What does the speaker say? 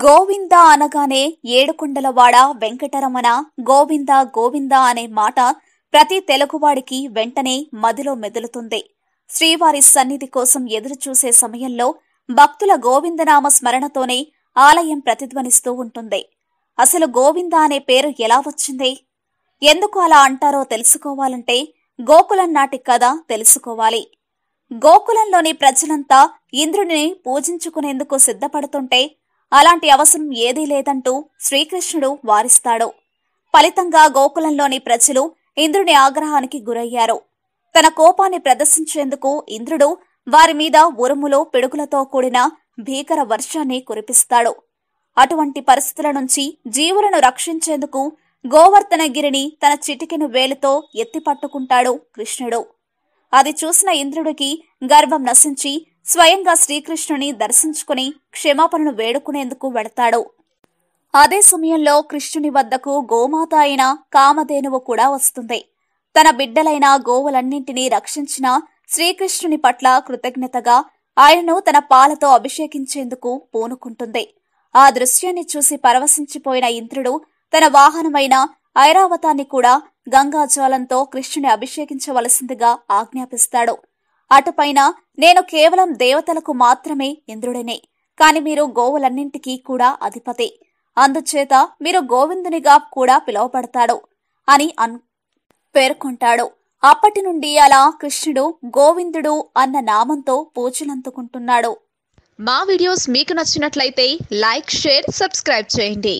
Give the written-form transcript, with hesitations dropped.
గోవింద అనగానే ఏడుకొండలవాడ వెంకటరమణ గోవింద గోవింద అనే మాట ప్రతి తెలుగువాడికి వెంటనే మదిలో మెదులుతుంది. శ్రీవారి సన్నిధి కోసం ఎదురుచూసే సమయంలో భక్తుల గోవిందనామ స్మరణతోనే ఆలయం ప్రతిధ్వనిస్తూ ఉంటుంది. అసలు గోవింద అనే పేరు ఎలా వచ్చింది, ఎందుకు అలా అంటారో తెలుసుకోవాలంటే గోకులం నాటి కథ తెలుసుకోవాలి. గోకులంలోని ప్రజలంతా ఇంద్రుడిని పూజించుకునేందుకు సిద్ధపడుతుంటే అలాంటి అవసరం ఏదీ లేదంటూ శ్రీకృష్ణుడు వారిస్తాడు. ఫలితంగా గోకులంలోని ప్రజలు ఇంద్రుని ఆగ్రహానికి గురయ్యారు. తన కోపాన్ని ప్రదర్శించేందుకు ఇంద్రుడు వారి మీద ఉరుములు పిడుగులతో కూడిన భీకర వర్షాన్ని కురిపిస్తాడు. అటువంటి పరిస్థితుల నుంచి జీవులను రక్షించేందుకు గోవర్ధనగిరిని తన చిటికెను వేలుతో ఎత్తిపట్టుకుంటాడు కృష్ణుడు. అది చూసిన ఇంద్రుడికి గర్వం నశించి స్వయంగా శ్రీకృష్ణుని దర్శించుకుని క్షమాపణను వేడుకునేందుకు వెళతాడు. అదే సమయంలో కృష్ణుని వద్దకు గోమాత అయిన కామధేనువు కూడా వస్తుంది. తన బిడ్డలైన గోవులన్నింటినీ రక్షించిన శ్రీకృష్ణుని పట్ల కృతజ్ఞతగా ఆయనను తన పాలతో అభిషేకించేందుకు పూనుకుంటుంది. ఆ దృశ్యాన్ని చూసి పరవశించిపోయిన ఇంద్రుడు తన వాహనమైన ఐరావతాన్ని కూడా గంగాజలంతో కృష్ణుని అభిషేకించవలసిందిగా ఆజ్ఞాపిస్తాడు. అటుపైన నేను కేవలం దేవతలకు మాత్రమే ఇంద్రుడినే, కాని మీరు గోవులన్నింటికీ కూడా అధిపతి, అందుచేత మీరు గోవిందునిగా కూడా పిలువబడతాడు అని పేర్కొంటాడు. అప్పటి నుండి అలా కృష్ణుడు గోవిందుడు అన్న నామంతో పూజలందుకుంటున్నాడు. మా వీడియోస్ మీకు నచ్చినట్లయితే లైక్, షేర్, సబ్స్క్రైబ్ చేయండి.